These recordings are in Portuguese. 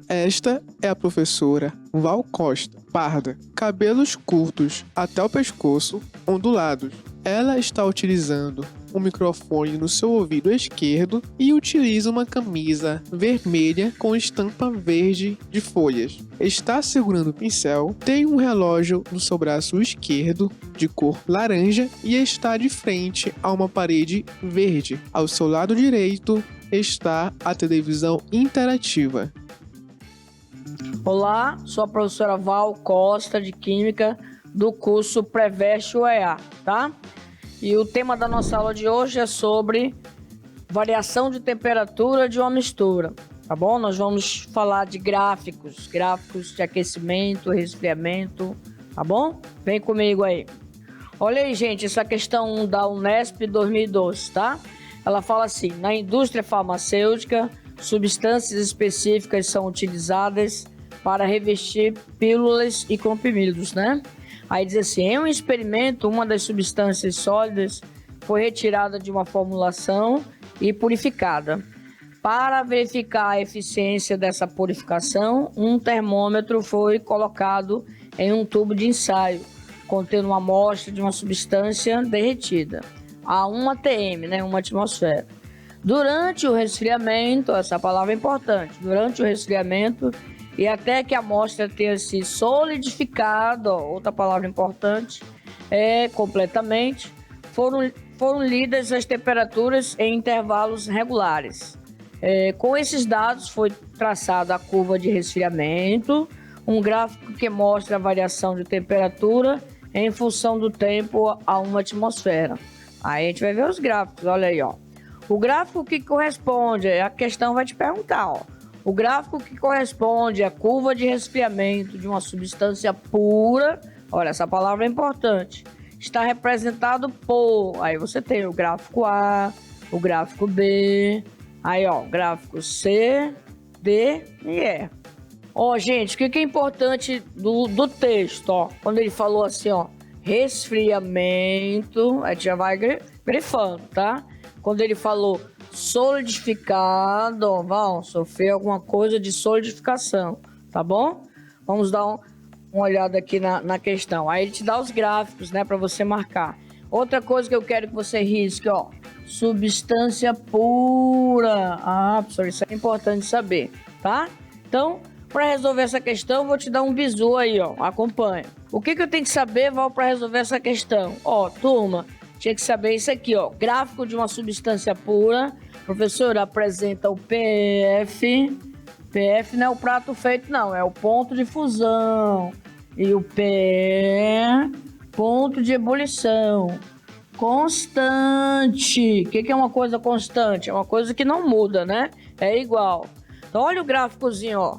Esta é a professora Val Costa, parda, cabelos curtos até o pescoço, ondulados. Ela está utilizando um microfone no seu ouvido esquerdo e utiliza uma camisa vermelha com estampa verde de folhas. Está segurando o pincel, tem um relógio no seu braço esquerdo de cor laranja e está de frente a uma parede verde. Ao seu lado direito está a televisão interativa. Olá, sou a professora Val Costa de Química do curso Preveste UEA, tá? E o tema da nossa aula de hoje é sobre variação de temperatura de uma mistura, tá bom? Nós vamos falar de gráficos de aquecimento, resfriamento, tá bom? Vem comigo aí. Olha aí, gente, essa questão 1 da Unesp 2012, tá? Ela fala assim: na indústria farmacêutica, substâncias específicas são utilizadas para revestir pílulas e comprimidos, né? Aí diz assim: em um experimento, uma das substâncias sólidas foi retirada de uma formulação e purificada. Para verificar a eficiência dessa purificação, um termômetro foi colocado em um tubo de ensaio, contendo uma amostra de uma substância derretida, a 1 atm, né? 1 atmosfera. Durante o resfriamento, essa palavra é importante, durante o resfriamento e até que a amostra tenha se solidificado, outra palavra importante, completamente, foram lidas as temperaturas em intervalos regulares. Com esses dados foi traçada a curva de resfriamento, um gráfico que mostra a variação de temperatura em função do tempo a 1 atmosfera. Aí a gente vai ver os gráficos, olha aí, ó. O gráfico que corresponde, a questão vai te perguntar, ó. O gráfico que corresponde à curva de resfriamento de uma substância pura, olha, essa palavra é importante, está representado por, aí você tem o gráfico A, o gráfico B, aí ó, gráfico C, D e E. Ó, gente, o que é importante do texto, ó, quando ele falou assim, ó, resfriamento, a gente já vai grifando, tá? Quando ele falou solidificado, vão sofrer alguma coisa de solidificação, tá bom? Vamos dar uma olhada aqui na questão. Aí ele te dá os gráficos, né, para você marcar. Outra coisa que eu quero que você risque, ó, substância pura. Ah, professor, isso é importante saber, tá? Então, para resolver essa questão, eu vou te dar um bizu aí, ó, acompanha. O que eu tenho que saber, Val, para resolver essa questão? Ó, turma, tinha que saber isso aqui, ó, gráfico de uma substância pura. Professor, apresenta o PF. PF não é o prato feito, não, é o ponto de fusão. E o P, ponto de ebulição. Constante. O que é uma coisa constante? É uma coisa que não muda, né? É igual. Então, olha o gráficozinho, ó.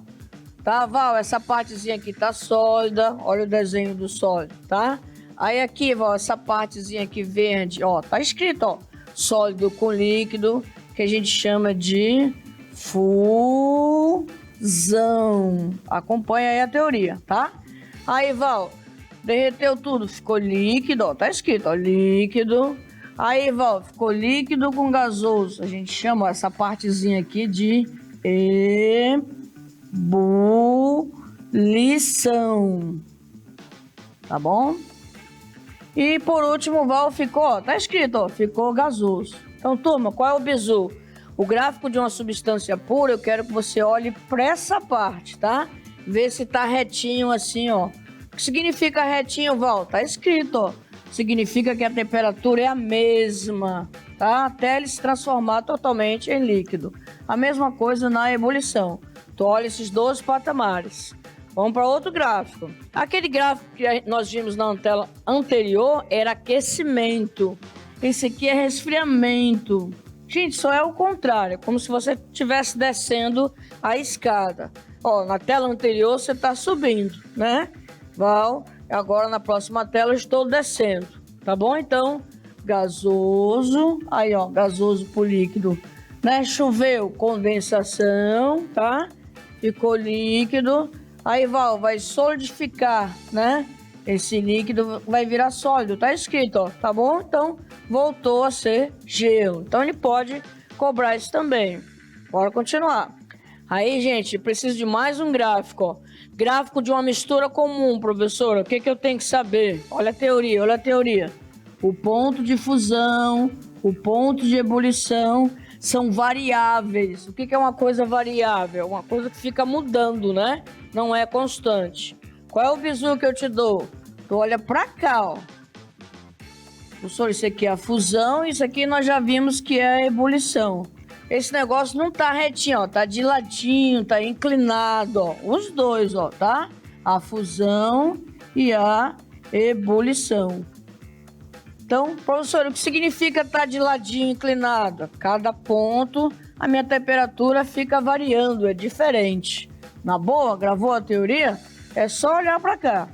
Tá, Val? Essa partezinha aqui tá sólida. Olha o desenho do sólido, tá? Aí aqui, Val, essa partezinha aqui verde, ó, tá escrito, ó, sólido com líquido, que a gente chama de fusão. Acompanha aí a teoria, tá? Aí, Val, derreteu tudo, ficou líquido, ó, tá escrito, ó, líquido. Aí, Val, ficou líquido com gasoso. A gente chama essa partezinha aqui de ebulição. Tá bom? E por último, o Val ficou, ó, tá escrito, ó, ficou gasoso. Então, turma, qual é o bizu? O gráfico de uma substância pura, eu quero que você olhe para essa parte, tá? Vê se tá retinho assim, ó. O que significa retinho, Val? Tá escrito, ó. Significa que a temperatura é a mesma, tá? Até ele se transformar totalmente em líquido. A mesma coisa na ebulição. Tu olha esses dois patamares. Vamos para outro gráfico. Aquele gráfico que nós vimos na tela anterior era aquecimento. Esse aqui é resfriamento. Gente, só é o contrário, como se você estivesse descendo a escada. Ó, na tela anterior você está subindo, né? Val, agora na próxima tela eu estou descendo, tá bom? Então, gasoso, aí ó, gasoso por líquido, né? Choveu, condensação, tá? Ficou líquido, aí Val, vai solidificar, né? Esse líquido vai virar sólido, tá escrito, ó, tá bom? Então, voltou a ser gelo. Então, ele pode cobrar isso também. Bora continuar. Aí, gente, preciso de mais um gráfico, ó. Gráfico de uma mistura comum, professora. O que eu tenho que saber? Olha a teoria, olha a teoria. O ponto de fusão, o ponto de ebulição são variáveis. O que é uma coisa variável? Uma coisa que fica mudando, né? Não é constante. Qual é o bizu que eu te dou? Tu olha pra cá, ó. Professor, isso aqui é a fusão, isso aqui nós já vimos que é a ebulição. Esse negócio não tá retinho, ó, tá de ladinho, tá inclinado, ó. Os dois, ó, tá? A fusão e a ebulição. Então, professor, o que significa tá de ladinho, inclinado? Cada ponto, a minha temperatura fica variando, é diferente. Na boa, gravou a teoria? É só olhar para cá.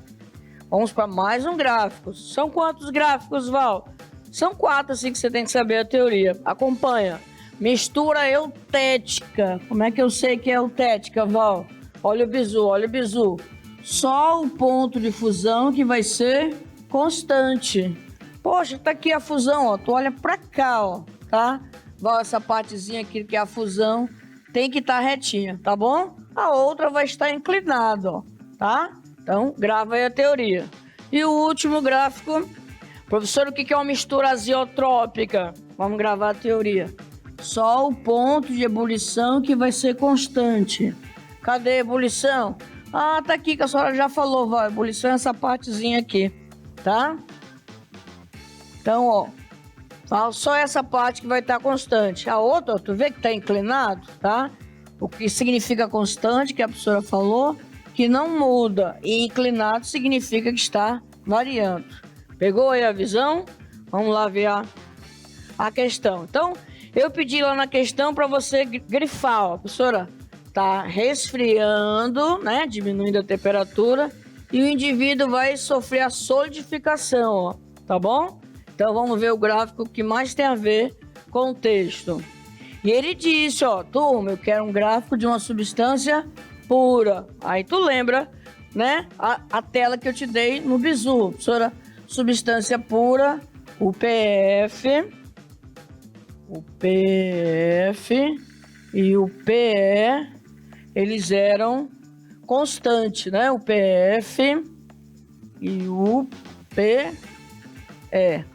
Vamos para mais um gráfico. São quantos gráficos, Val? São 4, assim, que você tem que saber a teoria. Acompanha. Mistura eutética. Como é que eu sei que é eutética, Val? Olha o bizu, olha o bizu. Só o ponto de fusão que vai ser constante. Poxa, tá aqui a fusão, ó. Tu olha pra cá, ó, tá? Val, essa partezinha aqui que é a fusão tem que estar retinha, tá bom? A outra vai estar inclinada, ó, tá? Então, grava aí a teoria. E o último gráfico. Professor, o que é uma mistura azeotrópica? Vamos gravar a teoria. Só o ponto de ebulição que vai ser constante. Cadê a ebulição? Ah, tá aqui que a senhora já falou, Val. Ebulição é essa partezinha aqui, tá? Então, ó, só essa parte que vai estar constante. A outra, ó, tu vê que tá inclinado, tá? O que significa constante, que a professora falou, que não muda. E inclinado significa que está variando. Pegou aí a visão? Vamos lá ver a questão. Então, eu pedi lá na questão para você grifar, ó, professora, tá resfriando, né? Diminuindo a temperatura e o indivíduo vai sofrer a solidificação, ó, tá bom? Então, vamos ver o gráfico que mais tem a ver com o texto. E ele disse, ó, turma, eu quero um gráfico de uma substância pura. Aí tu lembra, né, a tela que eu te dei no bizu. Professora, substância pura, o PF e o PE, eles eram constantes, né? O PF e o PE,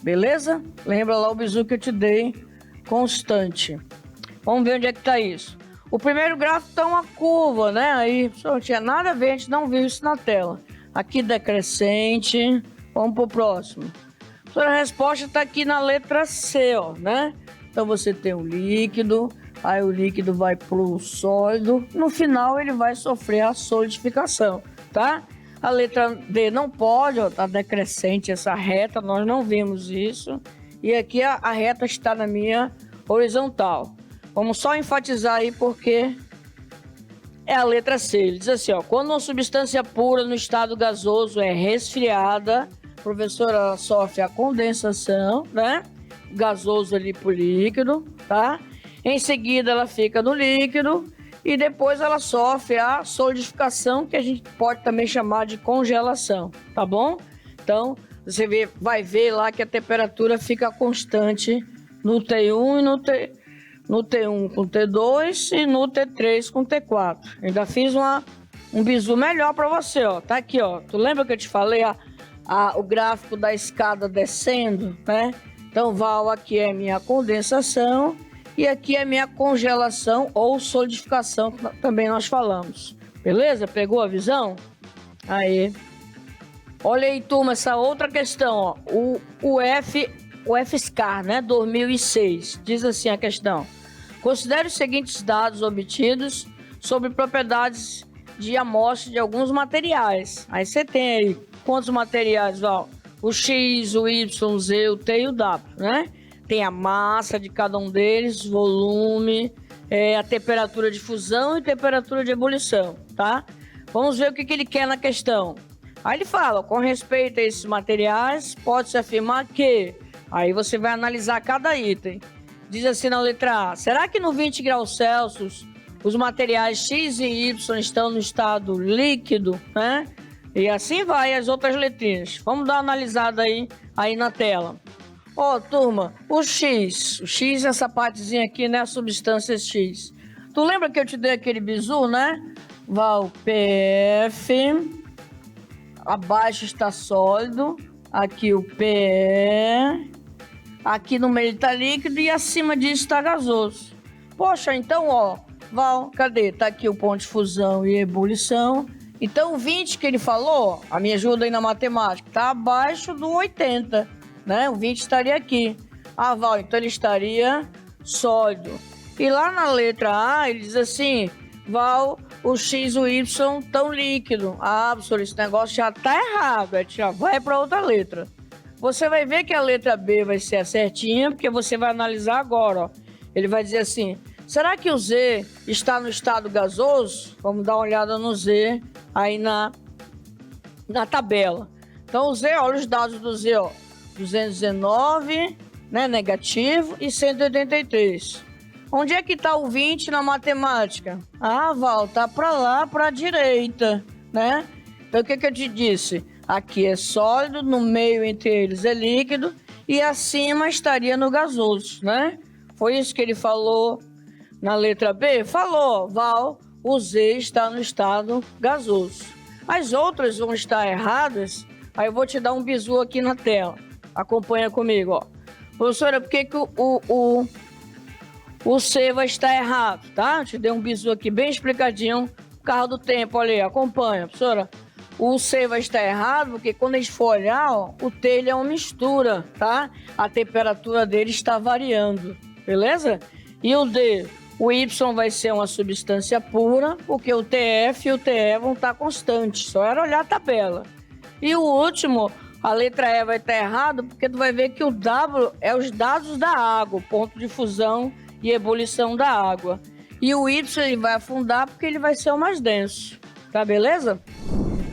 beleza? Lembra lá o bizu que eu te dei, constante. Vamos ver onde é que tá isso. O primeiro gráfico tá uma curva, né? Aí, não tinha nada a ver, a gente não viu isso na tela. Aqui decrescente. Vamos pro próximo. A resposta tá aqui na letra C, ó, né? Então você tem o líquido, aí o líquido vai pro sólido. No final ele vai sofrer a solidificação, tá? A letra D não pode, ó, tá decrescente essa reta, nós não vimos isso. E aqui a reta está na minha horizontal. Vamos só enfatizar aí porque é a letra C. Ele diz assim, ó, quando uma substância pura no estado gasoso é resfriada, a professora sofre a condensação, né? Gasoso ali pro líquido, tá? Em seguida ela fica no líquido e depois ela sofre a solidificação, que a gente pode também chamar de congelação, tá bom? Então, você vai ver lá que a temperatura fica constante no T1 e no T1 com T2 e no T3 com T4. Ainda fiz um bizu melhor para você, ó. Tá aqui, ó. Tu lembra que eu te falei o gráfico da escada descendo, né? Então, Val, aqui é minha condensação e aqui é minha congelação ou solidificação, que também nós falamos. Beleza? Pegou a visão? Aí. Olha aí, turma, essa outra questão, ó. O FSCar, né? 2006. Diz assim a questão. Considere os seguintes dados obtidos sobre propriedades de amostra de alguns materiais. Aí você tem aí quantos materiais, Val? O X, o Y, o Z, o T e o W, né? Tem a massa de cada um deles, volume, a temperatura de fusão e temperatura de ebulição. tá? Vamos ver o que ele quer na questão. Aí ele fala, com respeito a esses materiais, pode-se afirmar que... Aí você vai analisar cada item. Diz assim na letra A, será que no 20 graus Celsius os materiais X e Y estão no estado líquido, né? E assim vai as outras letrinhas. Vamos dar uma analisada aí na tela. Ó, turma, o X, essa partezinha aqui, né? A substância X. Tu lembra que eu te dei aquele bizu, né? Val PF, abaixo está sólido, aqui o PE, aqui no meio está líquido e acima disso está gasoso. Poxa, então, ó, Val, cadê? Tá aqui o ponto de fusão e ebulição. Então, o 20 que ele falou, a me ajuda aí na matemática, tá abaixo do 80, né? O 20 estaria aqui. Ah, Val, então ele estaria sólido. E lá na letra A, ele diz assim, Val, o X e o Y estão líquido. Ah, professor, esse negócio já tá errado. Aí já vai para outra letra. Você vai ver que a letra B vai ser a certinha, porque você vai analisar agora, ó. Ele vai dizer assim, será que o Z está no estado gasoso? Vamos dar uma olhada no Z aí na tabela. Então, o Z, olha os dados do Z, ó. 219, né, negativo, e 183. Onde é que está o 20 na matemática? Ah, Val, tá para lá, para a direita, né? Então, o que eu te disse? Aqui é sólido, no meio entre eles é líquido e acima estaria no gasoso, né? Foi isso que ele falou na letra B? Falou, Val, o Z está no estado gasoso. As outras vão estar erradas, aí eu vou te dar um bizu aqui na tela. Acompanha comigo, ó. Professora, por que o C vai estar errado, tá? Eu te dei um bizu aqui bem explicadinho. Carro do tempo, olha aí, acompanha, professora. O C vai estar errado porque quando a gente for olhar, ó, o T ele é uma mistura, tá? A temperatura dele está variando, beleza? E o D, o Y vai ser uma substância pura, porque o TF e o TE vão estar constantes. Só era olhar a tabela. E o último, a letra E vai estar errado porque tu vai ver que o W é os dados da água, o ponto de fusão e ebulição da água. E o Y ele vai afundar porque ele vai ser o mais denso. Tá beleza?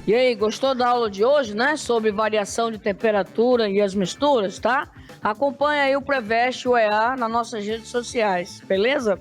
E aí, gostou da aula de hoje, né? Sobre variação de temperatura e as misturas, tá? Acompanha aí o Preveste, o EA, nas nossas redes sociais, beleza?